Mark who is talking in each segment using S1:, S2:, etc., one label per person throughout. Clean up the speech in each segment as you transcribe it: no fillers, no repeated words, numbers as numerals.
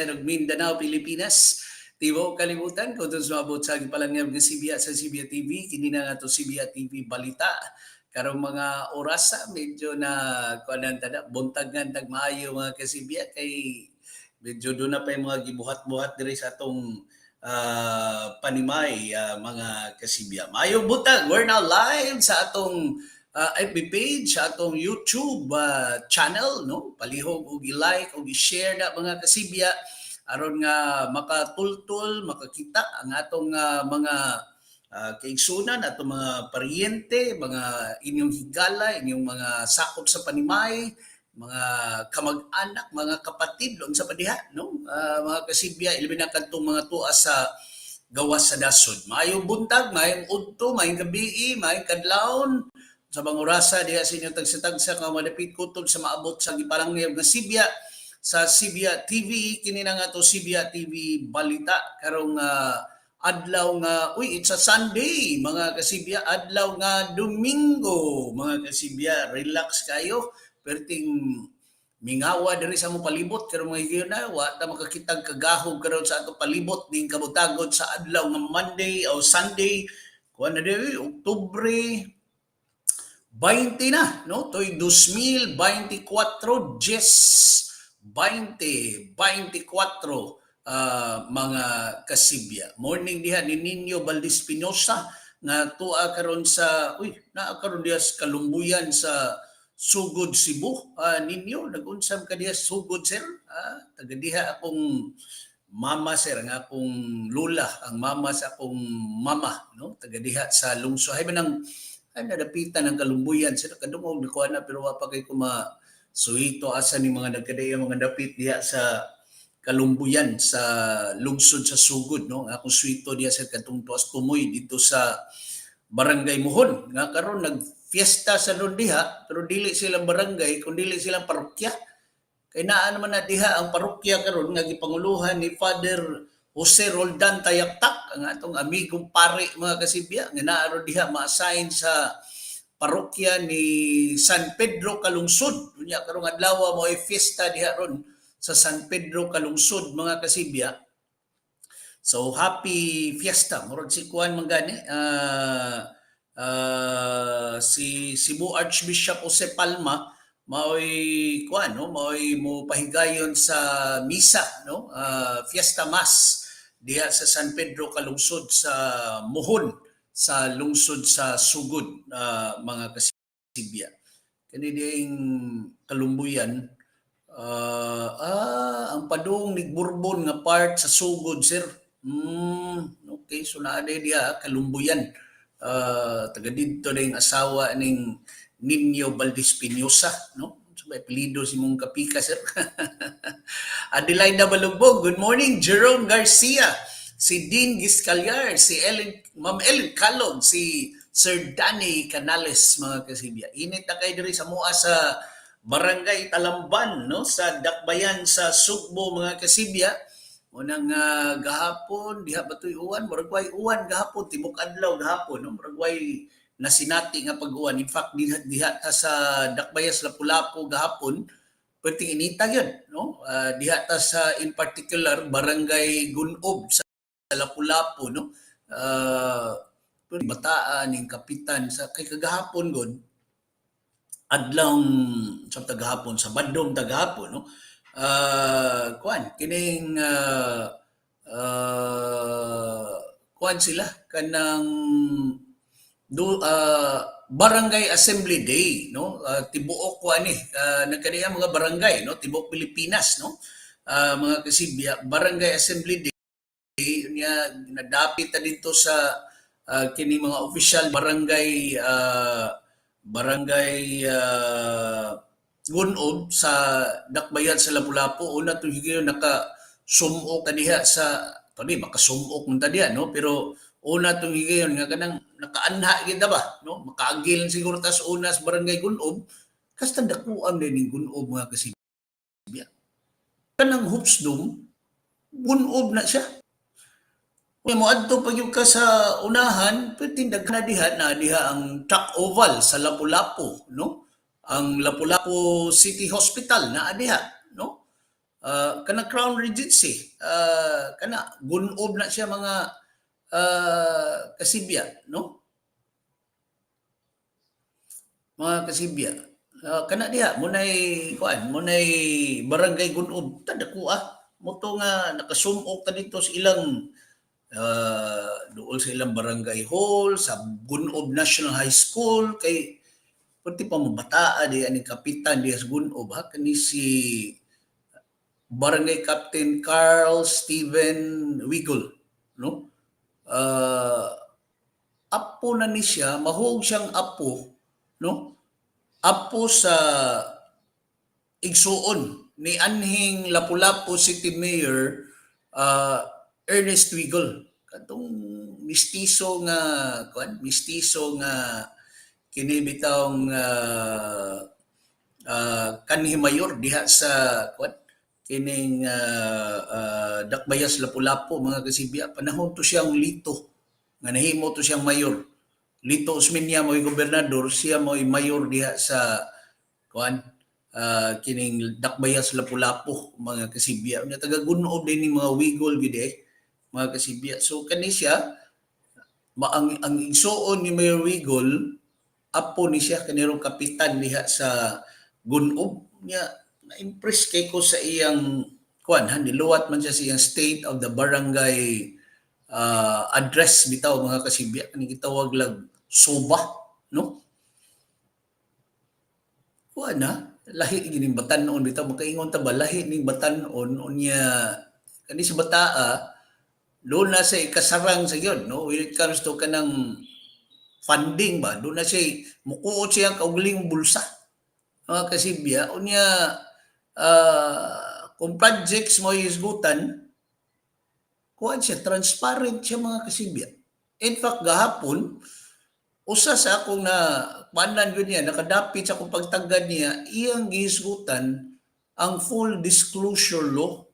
S1: ng Mindanao, Pilipinas. Tibo kalimutan kung ito sumabot sa palangyan ng Sibia sa Sibia TV. Kini na nga ito Sibia TV Balita. Karong mga orasa medyo na kuanan tada buntagan tag maayo mga kasibya kay medyo doon na pa yung mga gibuhat-buhat diri sa atong panimay mga kasibya. Maayo butag, we're now live sa atong FB page, sa atong YouTube channel, no? Palihog og i-like og i-share na mga kasibya aron nga makatultol, makakita ang atong mga kaigsunan, atong mga paryente, mga inyong higala, inyong mga sakop sa panimay, mga kamag-anak, mga kapatid doon sa padiha, no? Mga kasibya, ilibin na kadtong mga tuwa sa gawas sa dasod. Maayong buntag, maayong udto, maayong gabi, maayong kadlawon, sa bangurasa diha sa inyo tagsa-tagsa nga madapit kutob sa maabot sa gipalangyab nga Sibya sa Sibya TV. Kini na nga to Sibya TV Balita karong adlaw nga it's a Sunday mga kasibya, adlaw nga Domingo mga kasibya. Relax kayo, perting mingawa diri sa mo palibot karong mga higayon na wa ta makakitag kagahog karon sa ato palibot ning kabutagod sa adlaw nga Monday o Sunday kuan na diri Oktubre 20 na, no? To'y 2024, 2024 mga kasibya. Morning diha ni Nino Valdez Pinosa nga tuwa karon sa naa karon diha sa Kalumbuyan sa Sugod, Cebu. Ninyo nag-unsam ka diha Sugod, sir? Taga diha akong mama, sir, ang akong lula, ang mama sa akong mama, no? Taga diha sa lungsod. Hay manang nadapitan ng Kalumbuyan, sila kadungog ni kuana pero wa pa kay kuma suhito asa ni mga nagkadaya mga dapit diha sa Kalumbuyan sa lungsod sa Sugod, no? Ako suhito diha sa kadtong tuas tumoy dito sa Barangay Mohon nga karon nagfiesta sa doon diha pero dili silang barangay kundi dili silang parokya. Kay naa naman na diha ang parokya karon nga gipanguluhan ni Father Jose Roldan Tayaktak, ang atong amigong pare mga kasibya, nga naaro diha ma-assign sa parokya ni San Pedro Kalungsod. Dunya karong adlaw mo ay fiesta diha ron sa San Pedro Kalungsod mga kasibya. So happy fiesta. Murag si kuan man gani si Cebu Archbishop Jose Palma mao'y kuan, no? Mao'y mo pahigayon sa misa, no? Fiesta Mass diha sa San Pedro Kalungsod sa Mohon sa lungsod sa Sugod mga kasibya. Kani ding Kalumbuyan ang padung ni Bourbon nga part sa Sugod, sir. Okay, so naa diha Kalumbuyan. Taga dito ding asawa ning Nino Valdez Pinosa, no? May apelido si mong kapika, sir. Adelaida Balugbog, good morning. Jerome Garcia, si Dean Giscalyar, si Ma'am Ellen Calog, si Sir Danny Canales, mga kasibya. Init na kayo diri sa mua sa Barangay Talamban, no? Sa Dakbayan sa Sugbo, mga kasibya. Unang gahapon, diha batoy uwan, muragway uwan gahapon, tibok adlaw gahapon, no? Muragway na sinati nga pag-uwan. In fact, diha ta sa Dakbayas Lapu-Lapu gahapon, pwedeng inita yun, no? Diha ta sa, in particular, Barangay Gunob sa Lapu-Lapu, no? Bataan, yung kapitan, sa kay kagahapon gon, adlaw sa tagahapon, sa bandong tagahapon, no? Kuan, kining kuan sila, kanang Barangay Assembly Day, no? Tibuok ko ani nagkadiya mga barangay, no? Tibuok Pilipinas, no? Mga kasibya, Barangay Assembly Day niya nadapit ta dito sa kini mga official barangay Gunob sa Dakbayan sa Lapu-Lapu. Una to higayon naka sumok kaniya sa tani makasumok man ta diha, no? Pero una tong higayon nga kanang nakaanha gid ba, no? Makaagil siguro tas una sa Barangay Gunob kasta dakuan din ning Gunob mga kasibya. Kanang hupsdom Gunob na siya. Kung mo adto pag yung ka sa unahan, pwede daghan na diha ang Truck Oval sa Lapu-Lapu, no? Ang Lapu-Lapu City Hospital na diha, no? Kana Crown Regency, kana gunob na siya mga kasibya, no? Mga kasibya. Kana diha munay kuan, munay barangay gunob tadako mo to nga nakasumok ta dito sa ilang dool sa ilang barangay hall, sa Gunob National High School, kay pati pa mabataa di ani kapitan di sa Gunob ha kani si Barangay Captain Carl Steven Wiggle, no? Apo na ni siya, mahog siyang apo, no? Apo sa igsuon ni anhing Lapu-Lapu City Mayor Ernest Wiggle. Katong mistiso nga kuan, mistiso nga kini bitawng kanhi mayor diha sa kuan kining Dakbayas Lapu-Lapu mga kasibya, panahon to siyang lito nga nahimo to siyang mayor. Lito Osmeña mo'y gobernador, siya mo'y mayor diha sa kuan kining Dakbayas Lapu-Lapu mga kasibya. Nya taga Gunob din ni mga Wiggle gid mga kasibya. So kani siya ang igsuon ni Mayor Wiggle apo ni siya kanirong kapitan diha sa Gunob nya na-impress kay ko sa iyang kuan niluwat man siya sa iyang state of the barangay address bitaw mga kasibya kani gitawag lang SOBA, no? Kuan lahi gining batan-on bitaw makaingon ta ba lahi ning batan-on unya kani sa bataa doon na sa ikasarang sa yun, no? When it comes to kanang funding ba, doon na siya mukuot siya kaugaling bulsa mga kasibya unya kung projects mo isgutan, kuan siya, transparent siya mga kasibya. In fact, gahapon, usa sa akong na panan yun niya, nakadapit sa akong pagtagad niya, iyang gihisgutan ang full disclosure law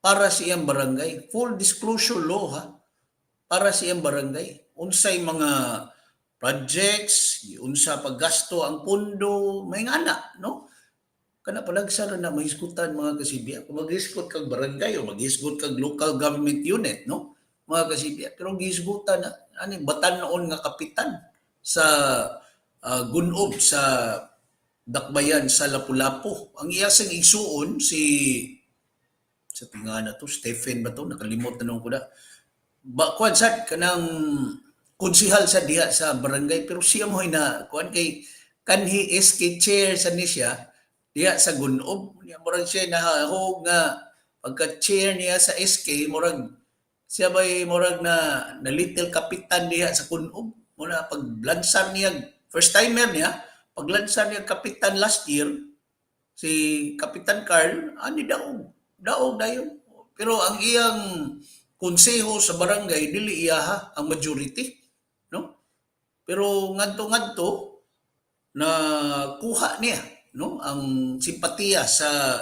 S1: para sa iyang barangay. Full disclosure law para sa iyang barangay. Unsay mga projects, unsa paggasto ang pondo, may ngana, no? Kana palagsara na mahisgutan mga kasibya. Kung maghisgot kag barangay o maghisgot kag local government unit, no? Mga kasibya. Pero gihisgutan na ani batan-on nga kapitan sa Gunob sa Dakbayan sa Lapu-Lapu. Ang iyasang igsuon si sa tingana to Stephen ba to nakalimot na nung ko na. Kuan sad kanang konsihal sa diha sa barangay pero siya mo na kuan kay kanhi SK chair sa ni siya diha sa Gunob niya murag siya nahahog nga pagka-chair niya sa SK murag siya bay murag na little kapitan diha sa Gunob muna paglansar niya first timer niya paglansar niya kapitan last year si Kapitan Carl ani daog dayon pero ang iyang konseho sa barangay dili iya ang majority, no? Pero ngadto-ngadto na kuha niya no ang simpatiya sa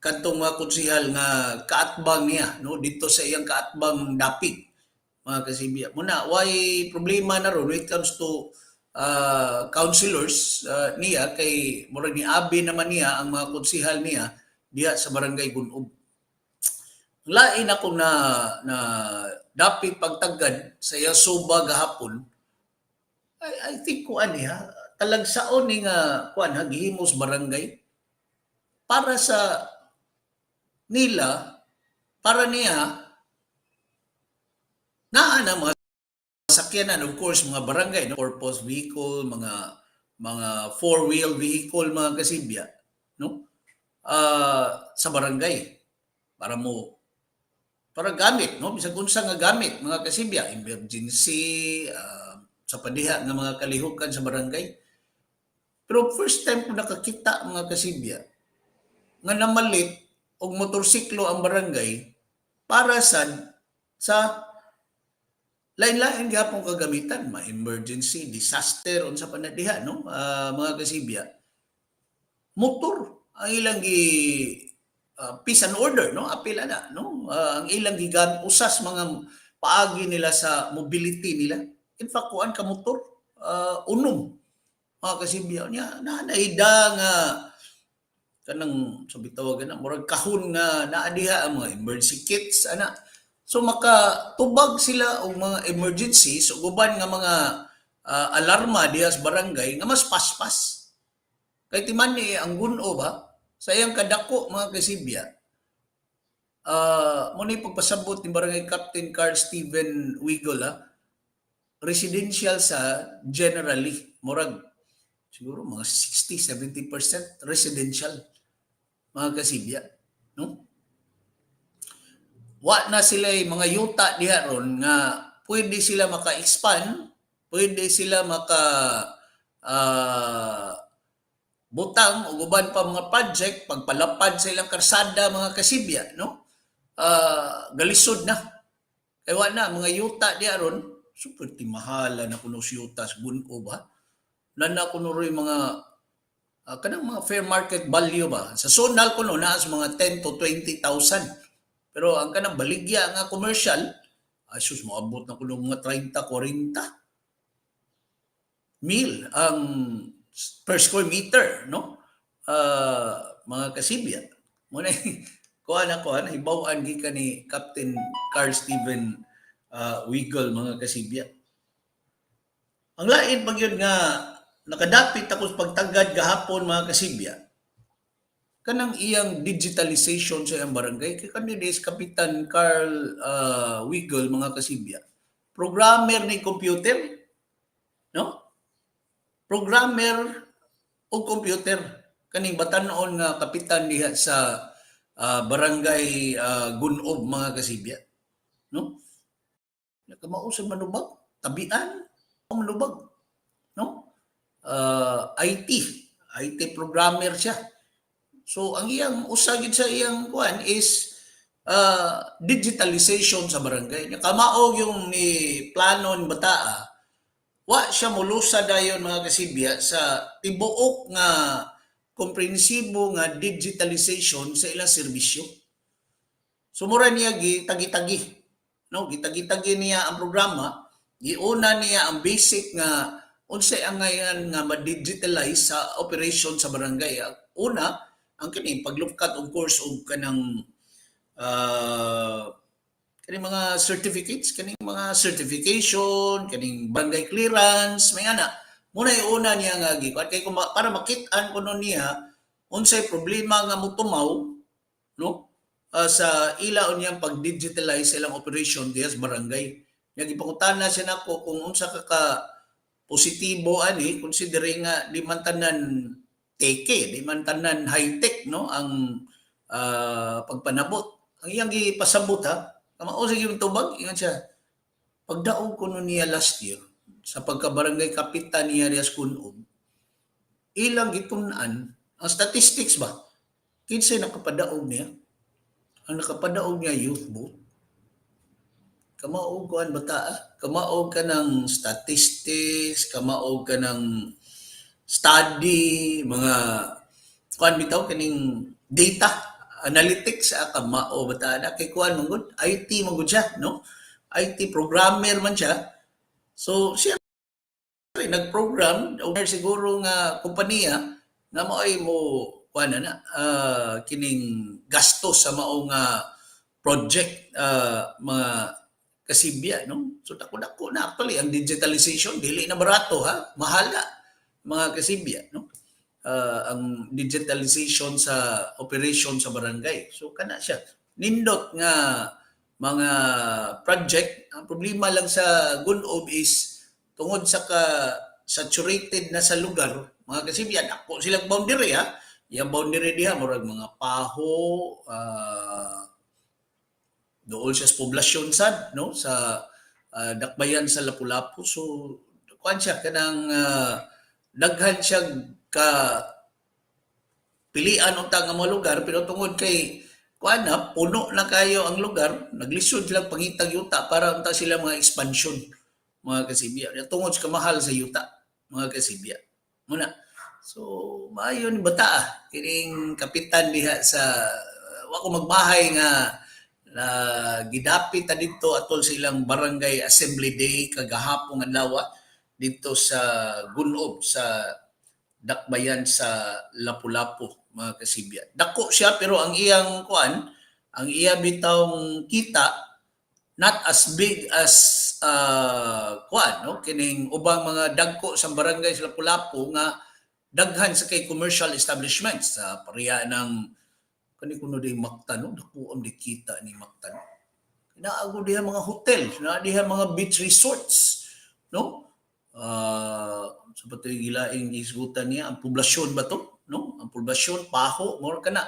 S1: kadtong mga konsehal nga kaatbang niya no dito sa iyang kaatbang dapit mga kasibya muna why problema na ron when it comes to councilors niya kay murag ni abi naman niya ang mga konsehal niya diha sa barangay Gunob. Lain ako na dapit pagtagad sa iyang suba gahapon I think kuan niya talagsaon ni nga kuan gihimos barangay para sa nila para niya naa na mga sakyanan of course mga barangay no purpose vehicle mga four-wheel vehicle mga kasibya no sa barangay para gamit no bisag unsa nga gamit mga kasibya emergency sa padiha ng mga kalihukan sa barangay. Pero first time ko nakakita mga kasibya nga namalit og motorsiklo ang barangay para sa lain-lain gyapon kagamitan, ma-emergency, disaster unsa pa na diha no mga kasibya. Motor ang ilang peace and order no apil na no ang ilang gigan usas mga paagi nila sa mobility nila. In fact, kuan ka motor, unom. Mga kasibya niya, naida nga kanang sabi tawagan na murag kahon nga naa diha ang mga emergency kits ana. So makatubag sila og mga emergencies ug uban nga mga alarma diha sa barangay nga mas paspas. Kay timan ni ang Gun-o ba sa iyang kadako mga kasibya. Muna yung pagpasabot ni Barangay Captain Carl Steven Wigol, residential sa generally, murag siguro mga 60-70% residential mga kasibya. No? Wa na sila mga yuta diha ron nga pwede sila maka-expand, pwede sila maka butang o uban pa mga project pagpalapad sa ilang karsada mga kasibya, no? Galisod na. Kaya na, mga yuta di aron, super timahala na kuno si yuta sa Gun-o ba? Na kuno rin mga, kanang mga fair market value ba? Sa zonal kuno na sa mga 10 to 20,000. Pero ang kanang baligya nga commercial, sus, maabot na kuno mga 30-40 mil ang per square meter, no? Mga kasibya. Muna kuha na hibaw-an gikan ni Captain Carl Steven Wigol mga kasibya. Ang lain pag yun nga nakadapit ako sa pagtagad gahapon mga kasibya. Kanang iyang digitalization sa iyang barangay kay kanina is Kapitan Carl Wigol mga kasibya. Programmer ni computer, no? Programmer o computer kaning batan-on nga kapitan diha sa barangay Gun-o mga kasibya, no? Nakausap manubag, tabian, manubag, no? IT programmer siya. So ang iyang usagid sa iyang kuan is digitalization sa barangay. Kamaog yung ni planon bataa. Wa siya mulusa dayon mga kasibya sa tibuok nga komprehensibo nga digitalization sa ilang serbisyo. Sumura niya gitagi-tagi, no? Gitagi-tagi niya ang programa, giuna niya ang basic nga unsay ang ngayon nga ma-digitalize sa operation sa barangay. Una, ang kini paglukat of course og kanang kaning mga certificates, kaning mga certification, kaning barangay clearance, may ana. Muna una niya nga gikuan kay para makit-an kuno niya unsay problema nga motumaw, no? Sa ilaw niyang pag-digitalize ilang operation diha sa barangay. Nya gipangutana siya nako kung unsa ka positibo ani considering nga di man tanan teke, di man tanan high-tech, no? Ang pagpanabot. Ang iyang gipasabot kamao sa yung tubag, ingon siya, pagdaog ko niya last year, sa pagkabarangay kapitan niya sa Gun-o, ilang gitunan, ang statistics ba, kinsay nakapadaog niya, ang nakapadaog niya youth vote, kamaog ko ang bata, kamaog ka ng statistics, kamaog ka ng study, mga, kuan bitaw, kaning data, analytics mao bata na kay kuan mangud IT mangud siya, no? IT programmer man siya. So siya nagprogram o siguro nga kompanya nga mao'y mo kuan na kining gastos sa mao nga project mga kasibya, no? So dako-dako na actually ang digitalization dili na barato mahal na mga kasibya, no? Ang digitalization sa operation sa barangay. So kana siya. Nindot nga mga project, ang problema lang sa Gun-o is tungod sa saturated na sa lugar, mga kasibyan, ako silang boundary Yung boundary diha murag mga paho, dool siya sa poblasyon sad, no? Sa dakbayan sa Lapu-Lapu. So kuan siya kanang daghan siya ka pilian unta nga mga lugar pero tungod kay kuan puno na kayo ang lugar naglisod lang pangitag yuta para unta sila mga expansion mga kasibya tungod sa kamahal sa yuta mga kasibya muna so maayo ni bata kining kapitan diha sa wa ko magbahay nga gidapit ta didto atol sa ilang barangay assembly day kagahapon adlaw dito sa Gun-o sa dakbayan sa Lapu-Lapu, mga kasibya. Dako siya pero ang iyang kuan, ang iya bitawng kita not as big as kuan, no, kining ubang mga dagko sa barangay sa Lapu-Lapu nga daghan sa kay commercial establishments sa pareha ng kani kuno di Mactan, no, dako ang dikita ni Mactan. Naago diha mga hotel, na diha mga beach resorts, no? Sa patoy gilaing gisgutan niya ang poblasyon ba to, no? Ang poblasyon paho mo kana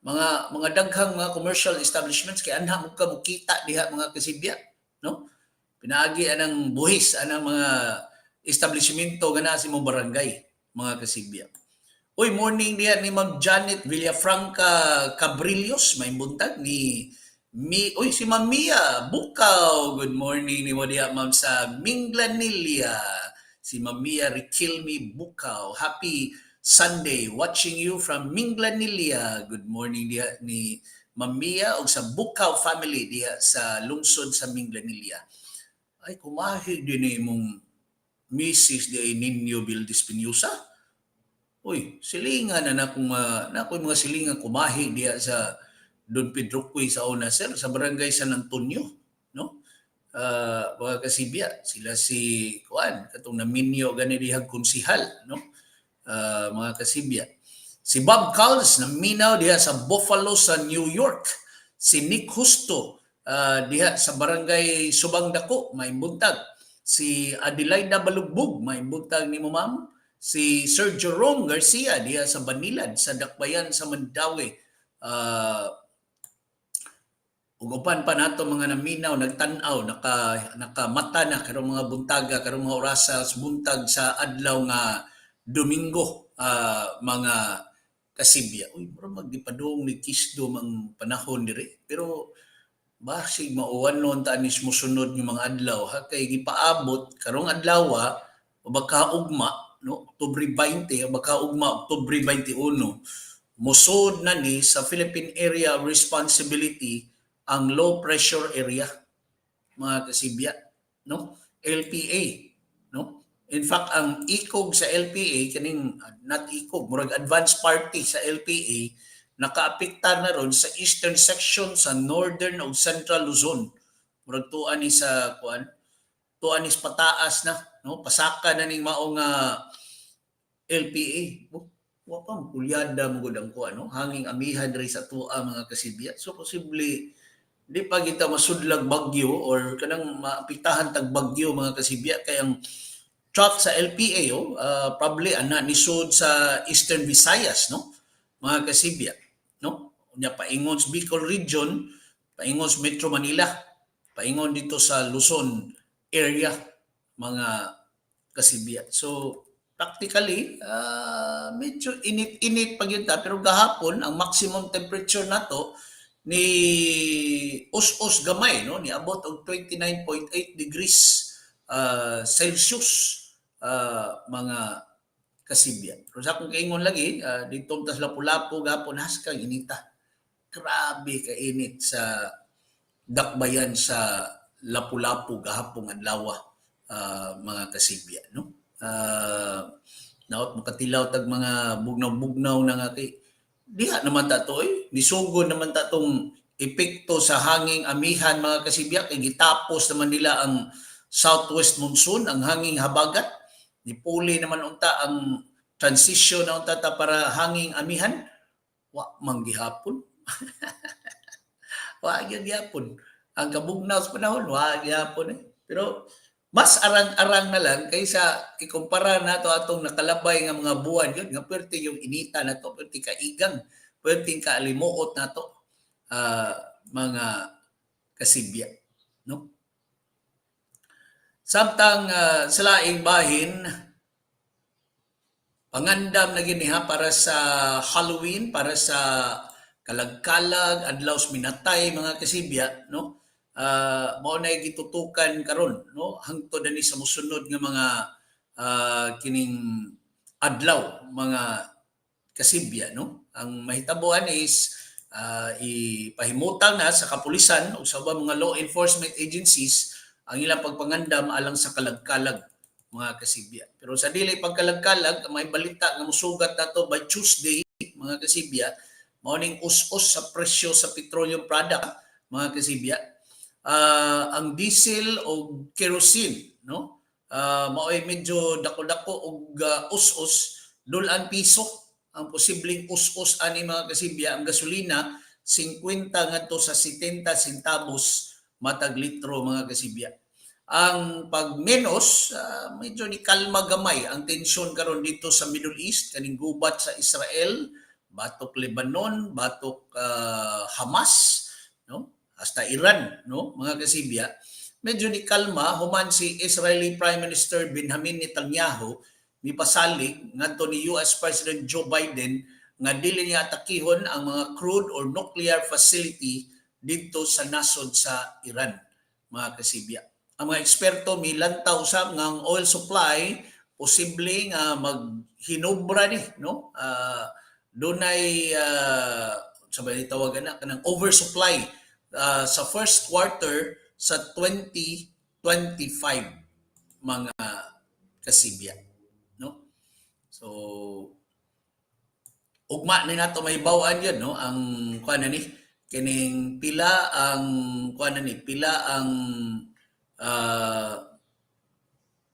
S1: mga daghang mga commercial establishments kay anha mo ka mukita diha mga kasibya, no? Pinaagi anang buhis anang mga establishmento gana sa imong barangay, mga kasibya. Uy, morning diha ni Ma'am Janet Villafranca Cabrillos, may buntag ni uy, si Ma'am Mia Bukaw. Good morning ni mo diha, Ma'am, sa Minglanilla. Si Ma'am Mia Rikilmi Bukaw. Happy Sunday. Watching you from Minglanilla. Good morning diha ni Ma'am Mia o sa Bukaw family diha sa lungsod sa Minglanilla. Ay, kumahig din ni mong Mrs. di Ninyo Bildes Pinyusa. Uy, silingan na akong mga silingan kumahi diya sa Don Pedro Cuy sa una, sir, sa barangay San Antonio, no? Mga kasibya, sila si Kuan, katong naminyo gani dihang konsihal, no? Mga kasibya. Si Bob Calls naminaw diha sa Buffalo sa New York. Si Nick Justo diha sa barangay Subang Dako, may buntag. Si Adelaida Balugbog, may buntag ni mo, ma'am. Si Sir Jerome Garcia diha sa Banilad sa Dakbayan sa Mandawi. Ug upan pa nato mga naminaw nagtan-aw nakamata na karong mga buntaga karong mga orasa buntag sa adlaw nga Domingo, mga kasibya. Uy, bro, magdipadong ni kisdom ang panahon diri. Pero basig mauwan noon ta anis mosunod ng mga adlaw ha kay gipaabot karong adlaw o baka ugma, no, Oktubre 20 o baka ugma Oktubre 21 musod na ni sa Philippine Area of Responsibility ang low pressure area, mga kasibya, no, LPA, no. In fact, ang ikog sa LPA kaning not ikog murag advanced party sa LPA nakaapektar na ron sa eastern section sa northern o central Luzon. Murag tuan ni sa kuan, tuan ni pataas na, no, pasaka na ning maong LPA. Wa pa kulyada mo gud ang kuan, no, hanging amihan diri sa tuwa mga kasibya. So posible di pa kita masudlag bagyo or kanang maapektahan tag bagyo mga kasibya kay ang trough sa LPA probably ana nisod sa Eastern Visayas, no, mga kasibya, no, unya paingon sa Bicol region, paingon sa Metro Manila, paingon dito sa Luzon area, mga kasibya. So practically medyo init-init pag yun ta pero gahapon ang maximum temperature nato ni us-us gamay, no, ni abot og 29.8 degrees Celsius, mga kasibya. Pero sa akong kaingon lagi, dito sa Lapu-Lapu gapon haskang inita. Grabe ka init sa dakbayan sa Lapu-Lapu gahapong adlaw, mga kasibya, no. Naot makatilaw tag mga bugnaw-bugnaw na nga kay diha naman ta to nisugod naman ta tong epekto sa hanging amihan, mga kasibya, kay gitapos naman nila ang southwest monsoon, ang hanging habagat. Nipuli naman unta ang transition na unta ta para hanging amihan. Wa manggihapon. Wa gyapon. Ang kabugnaw sa panahon, wa gyapon. Pero mas arang-arang na lang kaysa ikumpara nato atong nakalabay nga mga buwan yun nga perti yung inita nato, perti kaigang, perti kaalimuot nato, mga kasibya, no. Samtang sa laing bahin pangandam na gini para sa Halloween, para sa kalag-kalag adlaw sa minatay, mga kasibya, no. Mao na gitutukan karon, no, hangtod ani sa mosunod nga mga kining adlaw, mga kasibya, no. Ang mahitabuan is ipahimutang na sa kapulisan o sa mga law enforcement agencies ang ilang pagpangandam alang sa kalag-kalag, mga kasibya. Pero sa dili pagkalag-kalag, may balita nga musugat nato by Tuesday, mga kasibya, morning us-us sa presyo sa petroleum product, mga kasibya. Ang diesel o kerosene, no? Mao'y medyo dako-dako og us-us, dulan piso ang posibleng us-us ani mga kasibya. Ang gasolina 50 ngadto sa 70 centavos matag litro, mga kasibya. Ang pagmenos, medyo ni kalma gamay ang tensyon karon dito sa Middle East, kaning gubat sa Israel, batok Lebanon, batok Hamas, no? Hasta Iran, no, mga kasibya. Medyo ni kalma human si Israeli Prime Minister Benjamin Netanyahu ni pasalig ngadto ni US President Joe Biden nga dili niya atakihon ang mga crude or nuclear facility dito sa nasod sa Iran, mga kasibya. Ang mga eksperto milantaw usab nga ang oil supply posible nga maghinubra ni, no? Dunay sabay tawag na kanang oversupply sa first quarter sa 2025, mga kasibya, no? So ugma ni nato may bawaan yun, no? Ang kuan ni kining pila ang kuan ni pila ang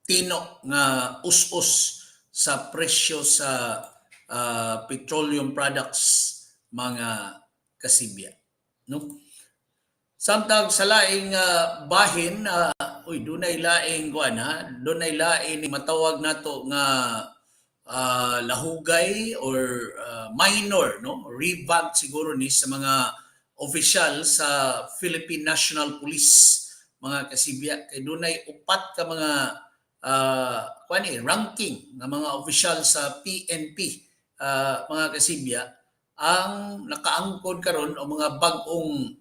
S1: tino nga us-us sa presyo sa petroleum products, mga kasibya, no? Samtang sa laing bahin, dunay laing kuan ha, dunay laing matawag nato nga lahugay or minor, no, revamp siguro ni sa mga opisyal sa Philippine National Police, mga kasibya. Kay dunay upat ka mga ranking ng mga opisyal sa PNP, mga kasibya, ang nakaangkon karon o mga bag-ong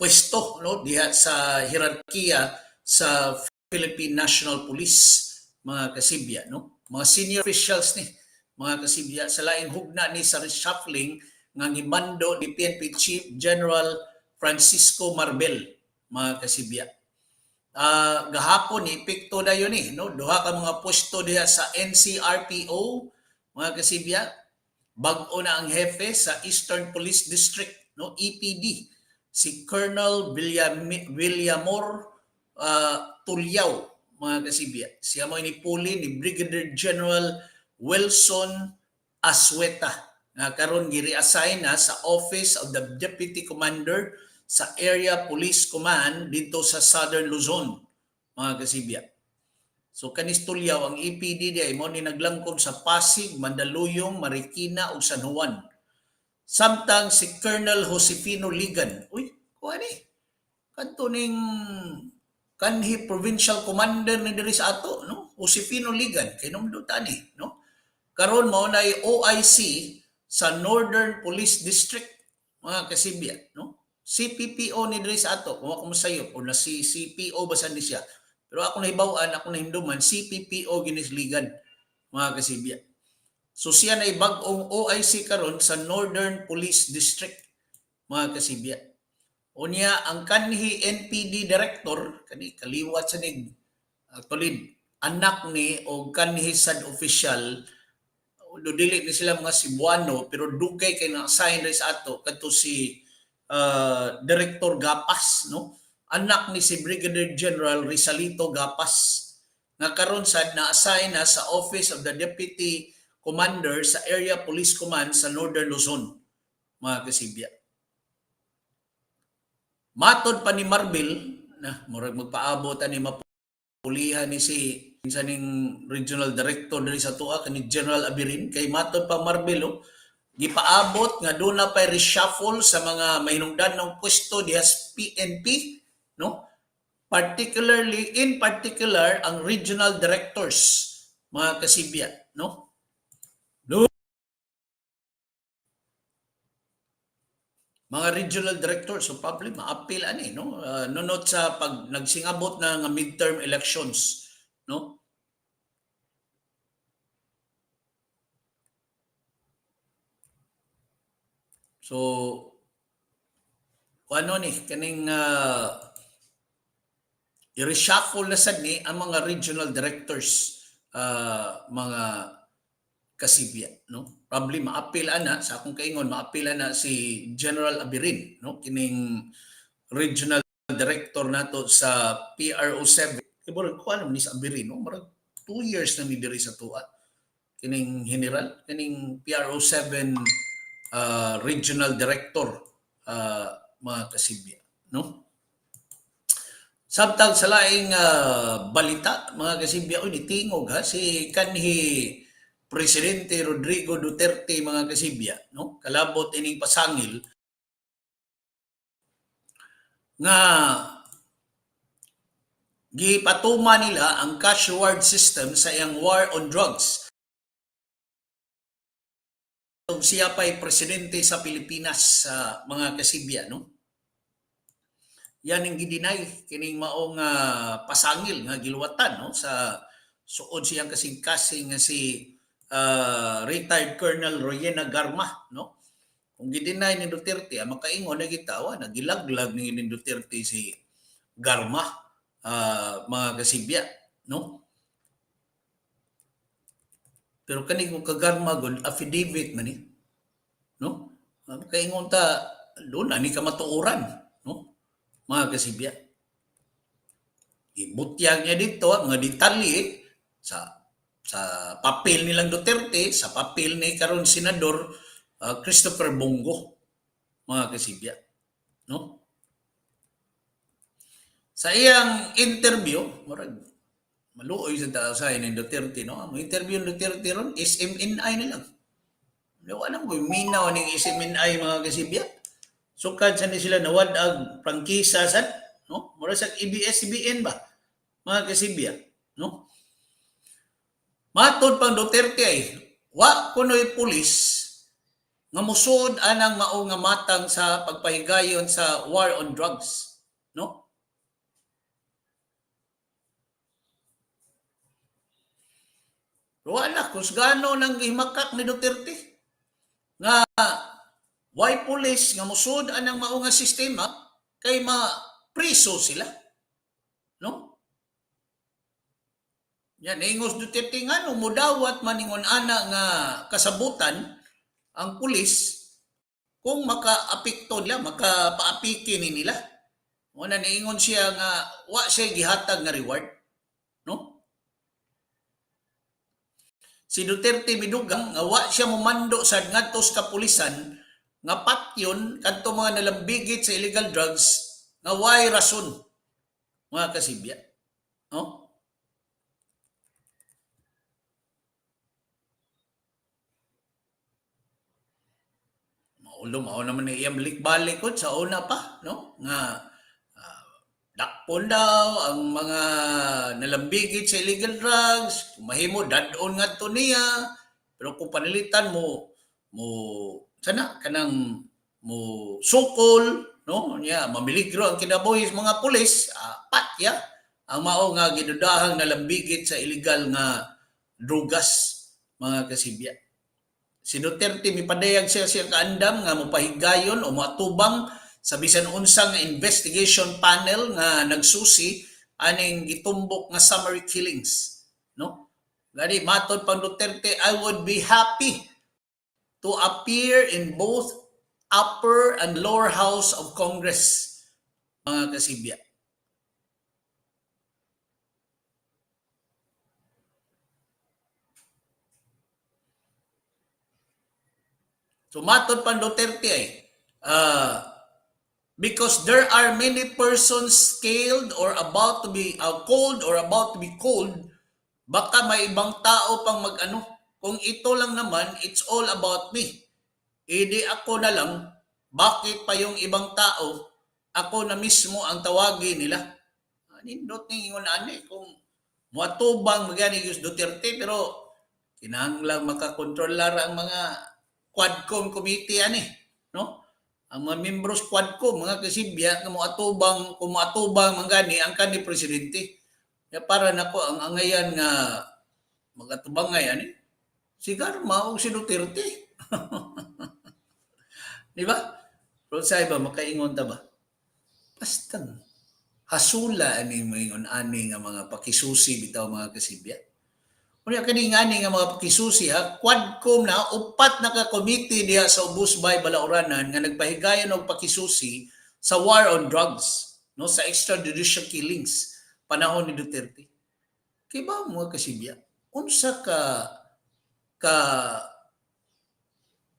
S1: pwesto, no, diha sa hierarkiya sa Philippine National Police, mga kasibya, no? Mga senior officials ni, mga kasibya, sa laing hugna ni sa reshuffling nga gimando ni PNP Chief General Francisco Marbel, mga kasibya. Gahapon epekto na yun no? Duha ka mga pwesto diha sa NCRPO, mga kasibya. Bag-o na ang hepe sa Eastern Police District, no, EPD, si Colonel Villamor Tulyao, mga kasibya. Siya mo inipuli ni Brigadier General Wilson Asweta nga karon gi-reassign na sa Office of the Deputy Commander sa Area Police Command dito sa Southern Luzon, mga kasibya. So kanis Tulyao ang EPD di ay mo ni naglangkom sa Pasig, Mandaluyong, Marikina ug San Juan. Samtang si Colonel Josefino Ligan, kuha ni, kanto ning kanhi provincial commander ni diri sa ato, no? Josefino Ligan, kay numdo tani, no? Karon mao nay OIC sa Northern Police District, mga kasibya, no? CPPO ni diri sa ato, kung ako masayo, o na si CPO basan ni siya. Pero ako nahibaw-an, ako nahinduman, CPPO ginisligan, mga kasibya. So siya na bag-ong OIC karon sa Northern Police District, mga kasibya. Unya ang kanhi NPD director, kani kaliwat sa nig tulid, anak ni o kanhi sad official, do dili ni sila mga Cebuano, pero dugay kay na-assign sa ato kadto si Director Gapas, no? Anak ni si Brigadier General Rizalito Gapas nga karon sad na-assign na sa Office of the Deputy Commander sa Area Police Command sa Northern Luzon, mga kasibya. Matod pa ni Marbel na murag magpaabot ani mapulihan ni si ning regional director diri sa tuwa kani General Abirin, kay matod pa Marbel gipaabot nga doon na pay reshuffle sa mga mahinungdan ng pwesto diha sa PNP, no? In particular ang regional directors, mga kasibya, no? Mga regional directors, so probably ma-appeal ani, no? Nunot sa pag nagsingabot na nga midterm elections, no? So ano ni kaning i-reshuffle na sad ni ang mga regional directors, mga kasibya, no? Probably maapil ana sa akong kaingon, maapil ana si General Abirin, no? Kining regional director nato sa PRO7. Kaya ko alam ni sa Abirin, no? Marag 2 years na ni diri sa tuwa. Kining general, kining PRO7 regional director, mga kasibya, no? Samtang sa laing balita, mga kasibya, nitingog ha, si kanhi Presidente Rodrigo Duterte, mga kasibya, no? Kalabot ining pasangil nga gipatuma nila ang cash reward system sa iyang war on drugs. Siya pa'y presidente sa Pilipinas, mga kasibya, no? Yan ang gidinay kining maong pasangil nga giluwatan, no, sa suod siyang kasing-kasing nga si retired Colonel Royena Garma, no. Kung gidinay ni Duterte, makaingon na gitawa, nagilaglag ni Duterte si Garma, mga kasibya, no. Pero kani kung kagarma gud affidavit man ni, no. Makaingon ta doon ani ka matuoran, no, mga kasibya. Ibutyag niya dito mga detalye sa papel nilang Duterte, sa papel ni karon senador Christopher Bongo, mga kasibya, no? Sa iyang interview, murag maluoy sa taasay ni Duterte, no? Ang interview ni Duterte ron is MNI na lang. Wala mo minaw ning SMNI, mga kasibya. Sukad sa ni sila nawadag prangkisa sad, no? Mura sa ABS-CBN ba, mga kasibya, no? Matod pang Duterte ay wa kunoy pulis nga musud anang mao nga matang sa pagpahigayon sa war on drugs, no? Wala kusgano nang gimakak ni Duterte nga why pulis nga musud anang mao nga sistema kay ma-priso sila, no? Yan ingos Duterte nga no mudawat maningon ana nga kasabutan ang pulis kung maka-apekto nila, maka-paapiki ni nila. Muna niingon siya nga wa siya gihatag nga reward, no? Si Duterte midugang nga wa siya momando sa ngadto sa kapulisan nga patyon kadto mga nalambigit sa illegal drugs nga way rason, mga kasibya, no? Mao naman ni iyang balik-balik ko sa una pa, no? Nga dakpon daw ang mga nalambigit sa illegal drugs, mahimo dadon ngadto niya, pero kung panilitan mo sana kanang mo sukol, no, niya mamiligro ang kinabuhi sa mga pulis, patya ang mao nga gidudahang nalambigit sa illegal nga drugas, mga kasibya. Si Duterte mipadayag siya kaandam nga mopahigayon o matubang sa bisan unsang investigation panel nga nagsusi aning gitumbok nga summary killings, no? Gani matod pang Duterte, I would be happy to appear in both upper and lower house of Congress, mga kasibya. So matod pang Duterte ay because there are many persons killed or about to be cold or about to be cold, baka may ibang tao pang mag-ano. Kung ito lang naman, it's all about me. Edi ako na lang, bakit pa yung ibang tao, ako na mismo ang tawagin nila. Nindot ni ingon ani kung muatubang magani Gus Duterte, pero kinahanglang makakontrolar ang mga Quadcom committee ani, no? Ang mga membros Quadcom, mga kasibya, nga muatubang, kung muatubang mangani ang kanhi presidente. Ya para nako ang angayan nga magatubang ngayon si Garma o si Duterte. Di ba? Pero sa iba, makaingon ta ba? Bastang hasula ani maingon ani nga mga pakisusi bitaw, mga kasibya. Unya kani nga mga pakisusi ha, Quadcom na upat na ka committee diha sa Ubos Bay Balaoranan nga nagpahigayon og pakisusi sa war on drugs, no, sa extrajudicial killings panahon ni Duterte. Kay ba mo kasibya? Unsa ka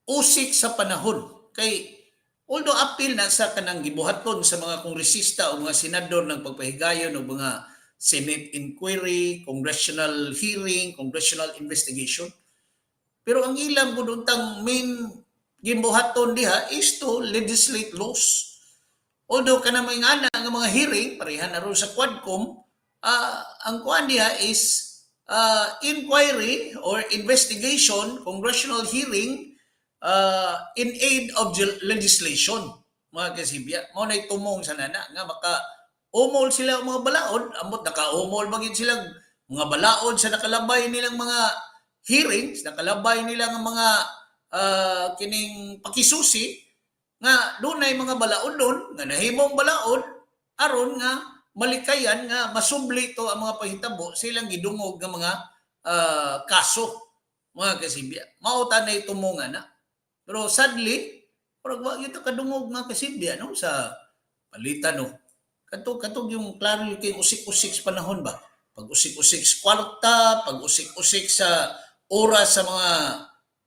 S1: usik sa panahon kay although appeal na sa kanang gibuhaton sa mga kongresista o mga senador ng pagpahigayon o mga Senate inquiry, congressional hearing, congressional investigation. Pero ang ilang buduntang main gibuhaton diha is to legislate laws. Although kana may nga nga mga hearing, pareha na ron sa Quadcom, ang kuan diha is inquiry or investigation, congressional hearing in aid of legislation, mga kasibya. Mo na tumong sa nana nga maka umol sila mga balaod, amot naka-umol bagid sila mga balaod sa nakalabay nilang mga hearings, nakalabay nilang mga kining pakisusi nga dunay mga balaod doon nga nahimong balaod aron nga malikayan nga masubli to ang mga pahitabo silang gidungog nga mga kaso, mga kasibya. Mao ta na itumonga na. Pero sadly, parang wag ito kadungog mga kasibya no sa palitan no. Katog yung klaro yung kay usik-usik sa panahon ba? Pag usik-usik sa kwarta, pag usik-usik sa oras sa mga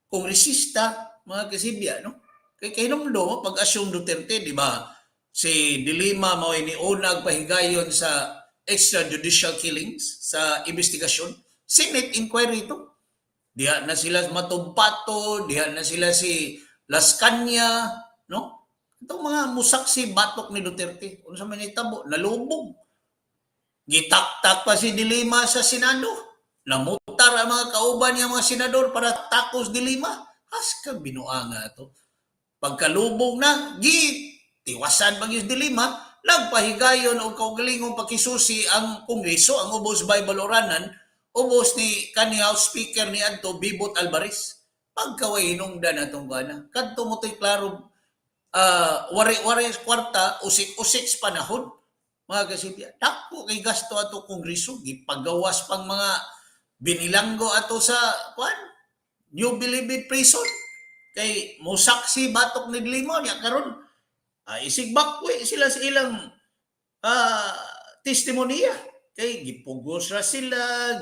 S1: kongresista, mga kasibya, no? Kay kinumdo, pag asyong Duterte, di ba? Si Dilima mao ni unag pahigayon sa extrajudicial killings sa investigasyon. Senate inquiry ito. Diha na sila Matumpato, diha na sila si Las Cañas, no? Itong mga musaksi batok ni Duterte, kung sa manitabo, nalubog. Gitaktak pa si Dilima sa Senado. Namutar ang mga kauban niya mga senador para takos Dilima. Haska binuanga ito. Pagkalubog na, tiwasan pag yung Dilima, nagpahigayon o kaugalingong pakisusi ang Kongreso, ang Ubos Bay Balaoranan, ubos ni kaniyang speaker ni Adto, Bibot Alvarez. Pagkaway hinungdan atong gana. Kadto mo to'y klaro wari-wari kwarta, usik-usik sa panahon, mga kasibya. Dako kay gasto ato kongreso, gipagawas pang mga binilanggo ato sa New Bilibid Prison. Kay musaksi batok ni Dilima niya karon isigbakwe sila sa ilang testimonya. Kay gipugos ra sila,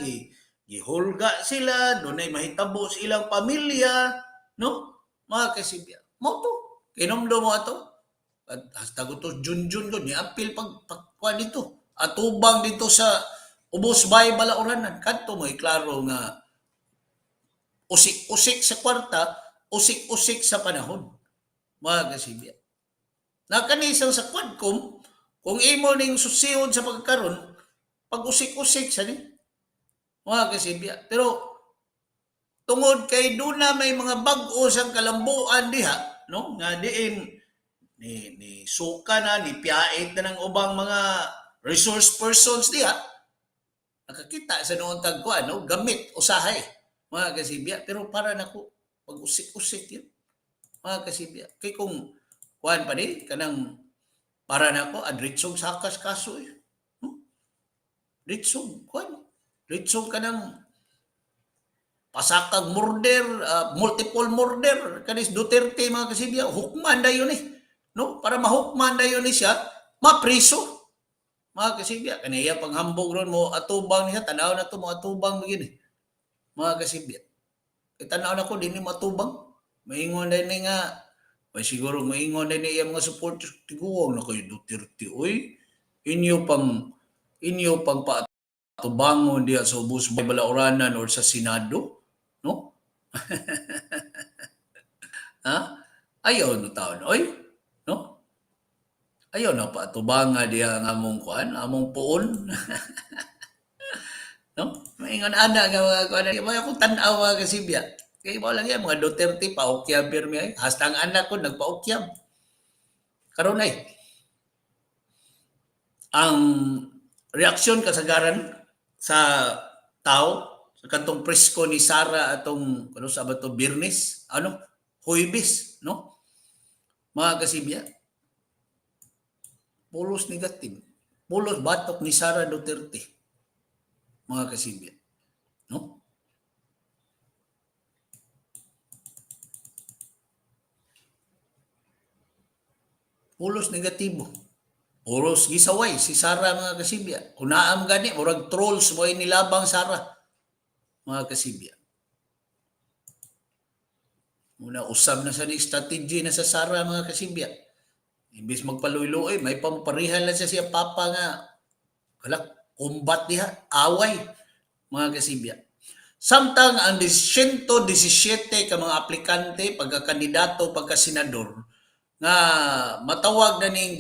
S1: gihulga sila, dunay mahitabo sa ilang pamilya, no? Mga kasibya. Mo to. Kinomdo mo ato. At hasta ko to Junjun ko ni apil pagkuan dito. Atubang dito sa Ubos Bay Balaoranan. Kadto mo iklaro nga usik-usik sa kwarta, usik-usik sa panahon. Mga kasibya. Nakanisang sa Quadcom, kung imo ning susihon sa pagkaron, pag usik-usik sa ni. Mga kasibya. Pero tungod kay duna may mga bag-o sang kalambuan diha, no, nga diin ni suka na ni piyait na ng ubang mga resource persons diha, nakakita sa noon tag ko ano gamit usahay, mga kasibya. Pero para nako pag usik-usik yun, mga kasibya. Kay kung kuan pa ni kanang para nako adritsog sakas kaso eh. Ritsog kuan, ritsog kanang pasakag murder, multiple murder kanis Duterte, mga kasibya, hukman dayon no, para mahukman dayon siya, mapriso, mga kasibya. Kaniya panghambog ron mo atubang niya, tanaw na to mo atubang begini, mga kasibya. Tanaw na ko din ni matubang, maingon din nga may siguro maingon din niya mga supporters, tiguwag na kayo Duterte oy, inyo pang patubangon diya sa Ubos Bay Balaoranan or sa Senado, no? Ha? Ayaw no taon, oy, no? Ayaw na pa tubanga diya nga among kuan, among puon. No? Maingon ana nga mga kuan, may akong tan-aw mga kasibya. Kaya mo lang yan, mga Duterte paukyab pirmi ay. Hasta ang anak ko nagpaukyab. Karon ay ang reaksyon kasagaran sa tao sa kantong presko ni Sara atong ano sa bato Birnes, Huwebes, no? Mga kasibya. Pulos negative. Pulos batok ni Sara Duterte. Mga kasibya, no? pulos negatibo. Puros gisaway si Sara mga kasibya. Kunaam gani, murag trolls mo nilabang Sara mga kasibya. Muna usab na sa ni strategy na sa Sara mga kasibya. Imbis magpaluy-luoy, may pamparihan lang siya papa nga. Kalak, kumbat diha, away mga kasibya. Samtang ang 117 ka mga aplikante pagkakandidato pagkasenador nga matawag na ning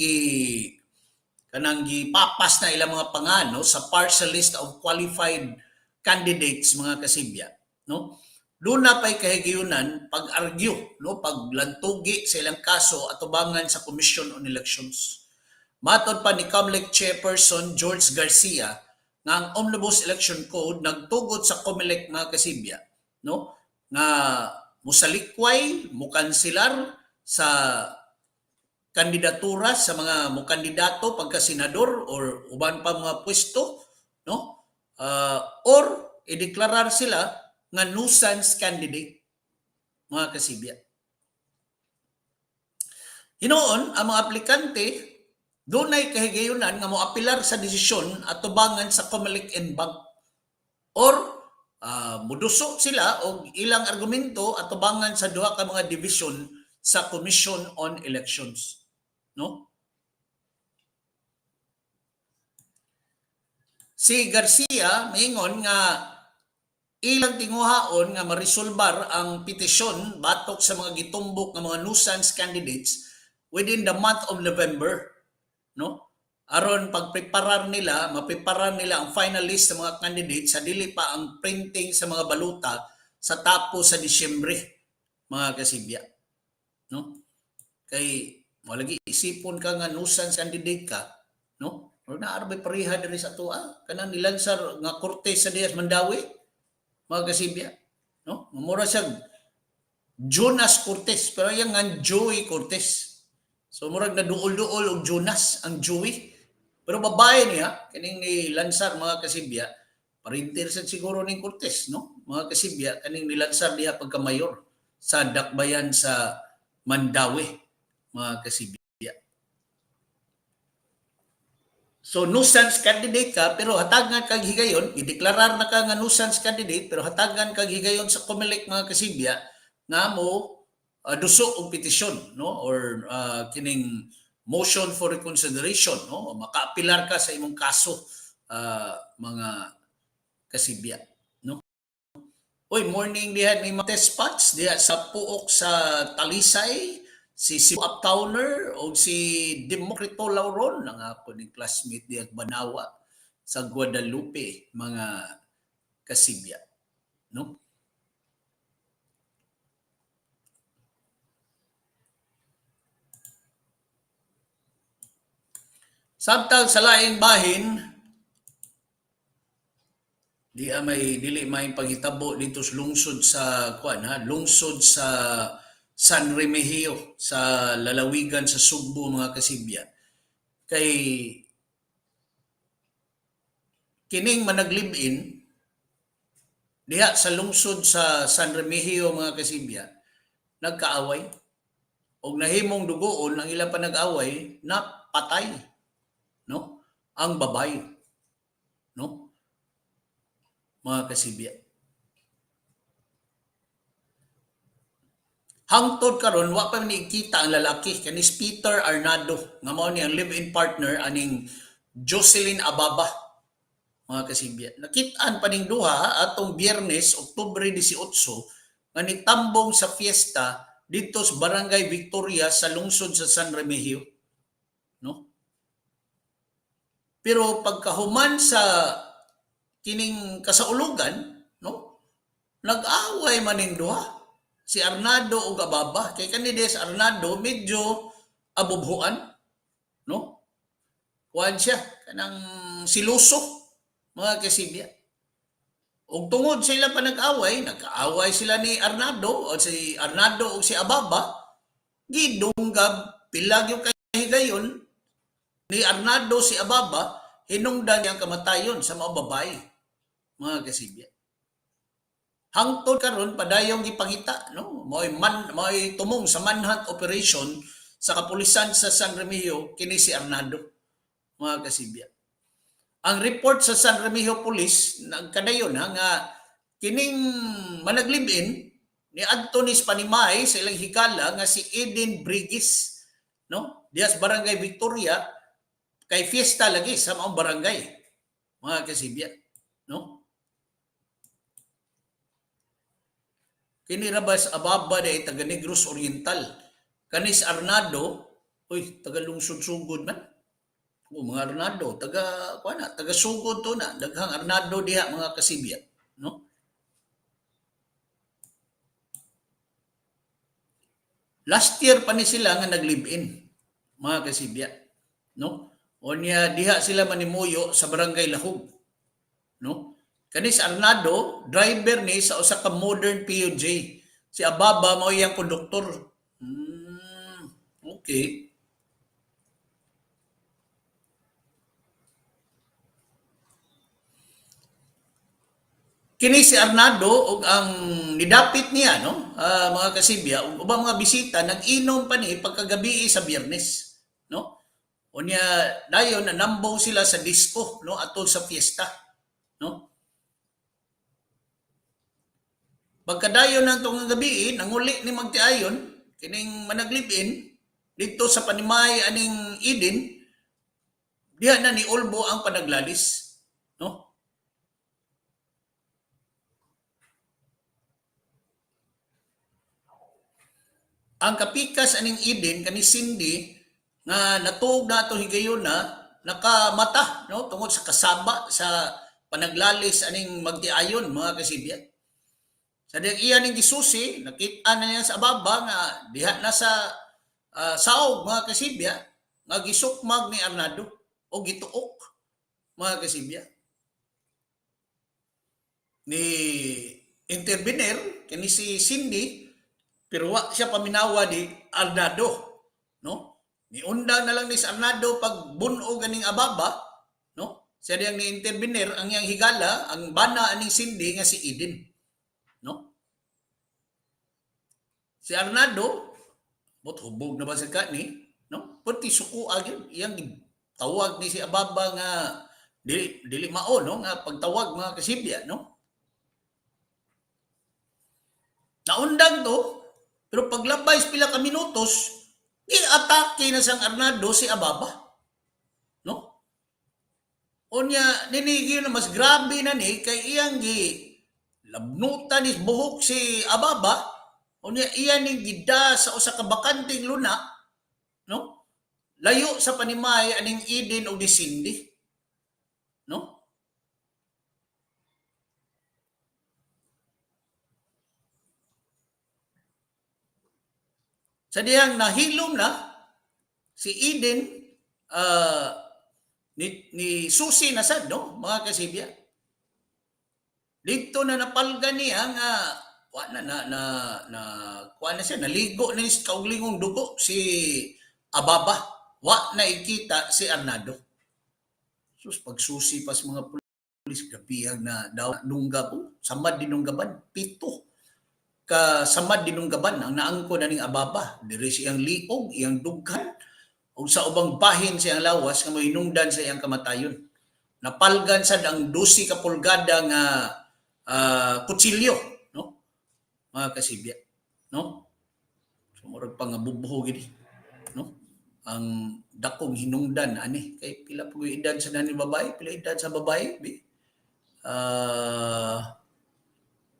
S1: kanang gipapas na ilang mga pangano sa partial list of qualified candidates mga kasibya, no? Luna pay kahigayunan pag-argue, no, paglantugi sa ilang kaso atubangan sa Commission on Elections. Matod pa ni COMELEC Chairperson George Garcia nga ang Omnibus Election Code nagtugod sa COMELEC mga kasibya, no, nga musalikway, mukansilar sa kandidatura sa mga mukandidato pagka-senador or uban pa mga pwesto, no, or ideklarar sila nga nuisance candidate mga kasibya. Hinoon ang mga aplikante dunay kahigayunan nga moapilar sa desisyon at tubangan sa COMELEC and BAG or muduso sila og ilang argumento at tubangan sa duha ka mga division sa Commission on Elections, no? Si Garcia maingon nga ilang tinguhaon nga marisolbar ang petisyon batok sa mga gitumbok nga mga nuisance candidates within the month of November, no? Aron pagpreparar nila, mapreparar nila ang final list sa mga candidates sa dili pa ang printing sa mga baluta sa tapos sa Disyembre, mga kasibya, no? Kay walagi isipon ka nga nuisance candidate ka, no? Or naarbay pareha diri sa tuwa kanang nilansar nga Cortez sa Diaz Mandawi, mga kasibya, no? Mura siya Jonas Cortez, pero yan nga Joey Cortez. So murag na duol-duol og Jonas ang Joey. Pero babae niya, kaning ni lansar mga kasibya, parintir sa siguro ning Cortez, no? Mga kasibya, kaning nilansar diha pagka-mayor sa dakbayan sa Mandawi, mga kasibya. So nuisance candidate ka pero hatagan kag higayon, ideklarar na ka nga nuisance candidate pero hatagan kag higayon sa COMELEC mga kasibya nga mo duso og petisyon, no, or kining motion for reconsideration, no, makaapilar ka sa imong kaso mga kasibya, no. Oy, morning diha may mga test spots diha sa Puok sa Talisay, si Uptowner o si Democrito Lauron ang ako ni classmate diya Banawa sa Guadalupe mga kasibya, no? Samtang sa laing bahin may dili may paghitabo dito sa lungsod sa lungsod sa San Remigio sa lalawigan sa Sugbo mga kasibya. Kay kining managlibin diha sa lungsod sa San Remigio mga kasibya nagkaaway og nahimong dugoon ang ilang panag-away na patay, no, ang babae, no, mga kasibya. Hangtod karon wa pa ni kita ang lalaki kanis Peter Arnado nga mao ni ang live-in partner aning Jocelyn Ababa, mga kasibya. Nakit-an pa ning duha atong Biyernes, Oktubre 18 nga nitambong sa fiesta dito sa Barangay Victoria sa lungsod sa San Remigio, no? Pero pagkahuman sa kining kasaulugan, no, nag-away man ning duha. Si Arnado o Ababa, kay kanides Arnado medyo abubhuan, no? Kuan siya kanang siluso, mga kasibya. Ug tungod sila pa nag-away, nagkaaway sila ni Arnado o si Arnado o si Ababa, gidunggab pilag yung kahigayon ni Arnado si Ababa, hinungdan niyang kamatayon sa mga babae, mga kasibya. Hangtod karon padayong gipangita, no, mo'y tumong sa manhunt operation sa kapulisan sa San Remigio kini si Arnaldo, mga kasibya. Ang report sa San Remigio Police nagkadayon nga kining managlibin ni Anthony Panimay sa ilang hikala nga si Eden Brigis, no? Dias Barangay Victoria kay fiesta lagi sa maong barangay, mga kasibya, no? Kini rabas ababa day taga Negros Oriental. Kanis Arnado, uy, taga lungsod-sugod man. O mga Arnado, taga sugod to na, daghang Arnado diha mga kasibya, no? Last year pa ni sila nga nag-live-in, mga kasibya, no? O niya diha sila manimuyo sa barangay Lahog, no? Kanis Arnado, driver ni sa usa ka modern PUJ. Si Ababa mao iyang konduktor. Okay. Kini si Arnado og ang nidapit niya, no, mga kasibya, ug ubang mga bisita nag-inom pa ni pagkagabi sa Biyernes, no? Unya dayon nanambaw sila sa disco, no, atol sa fiesta, no? Pagkadayon ng tong gabi, nanguli ni magtiayon kining managlibin dito sa Panimay aning Eden, diha na ni Olbo ang panaglalis, no? Ang kapikas aning Eden kani Cindy nga natuog na ato higayon na nakamata, no, tungod sa kasaba sa panaglalis aning magtiayon, mga kasibya. Sa diyang iya ning gisusi, nakita na niya sa baba nga diha na sa saog, mga kasibya, nga gisukmag ni Arnado o gituok, mga kasibya. Ni intervener kini si Cindy, pero wa siya paminawa di Arnado, no? Niundang na lang ni si Arnado pag bunog ganing ababa, no? Siya diyang ni intervener ang iyang higala, ang bana aning Cindy nga si Eden, no? Si Arnado, bot hubog na ba sa kani, no? Pati suko agyon, iyang tawag ni si Ababa nga dili mao, no, nga pagtawag, mga kasibya, no? Naundang to, pero paglabay pila ka minutos, i-atake na sang Arnado si Ababa, no? Unya ninigyo na mas grabe na ni kay iyang gi labnutan ni buhok si Ababa. Unya iya ning gida sa usa ka bakanting luna, no? Layo sa Panimay aning Eden o ni Cindy, no? Sa diyang nahilom na si Eden, ni Susi na sad, no, mga kasibya. Dito na napalgan niya nga kuha na siya, naligo na yung kaulingong dugo si Ababa. Wa na ikita si Arnado. Sus, pagsusi pas mga pulis, kapihag na daw nungga po, samad dinunggaban, 7 kasamad dinunggaban ang naangko na ning Ababa. Diri siyang liog, iyang dughan, o sa ubang bahin siyang lawas nga mohinungdan sa iyang kamatayon. Napalgan sad ang 12 ka pulgada nga kutsilyo, no, mga kasibya, no? So murag pangabubuho gid, no? Ang dakong hinungdan ani kay pila pug edad sa nani babae, pila edad sa babae, bi?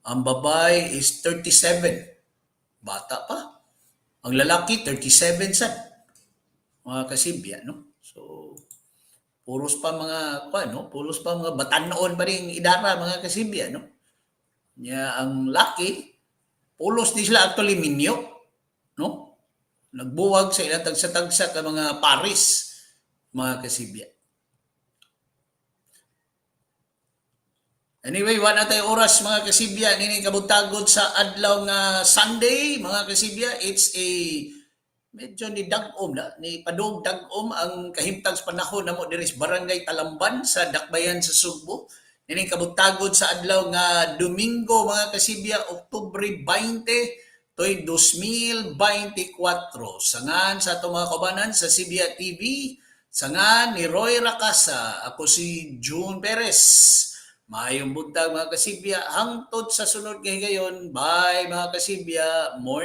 S1: Ang babae is 37. Bata pa. Ang lalaki 37 sad. Mga kasibya, no? So puros pa mga puros pa mga batanon pa ring idara, mga kasibya, no? Nya ang laki pulos di sila actually minyo, no? Nagbuwag sa ilang tagsa-tagsa ka mga Paris, mga kasibya. Anyway, wala tayo oras, mga kasibya, nini kabutagod sa adlaw nga Sunday, mga kasibya. It's a medyo ni dagom na, ni padung dagom ang kahimtang sa panahon namo diri sa Barangay Talamban sa Dakbayan sa Sugbo. Nini kabutagod sa adlaw nga Domingo, mga kasibya, Oktubre 20, toy 2024. Sangan sa atong mga kaubanan sa CBA TV, sangan ni Roy Racasa. Ako si June Perez. Maayong buntag mga kasibya. Hangtod sa sunod ngayon. Bye mga kasibya. Morning.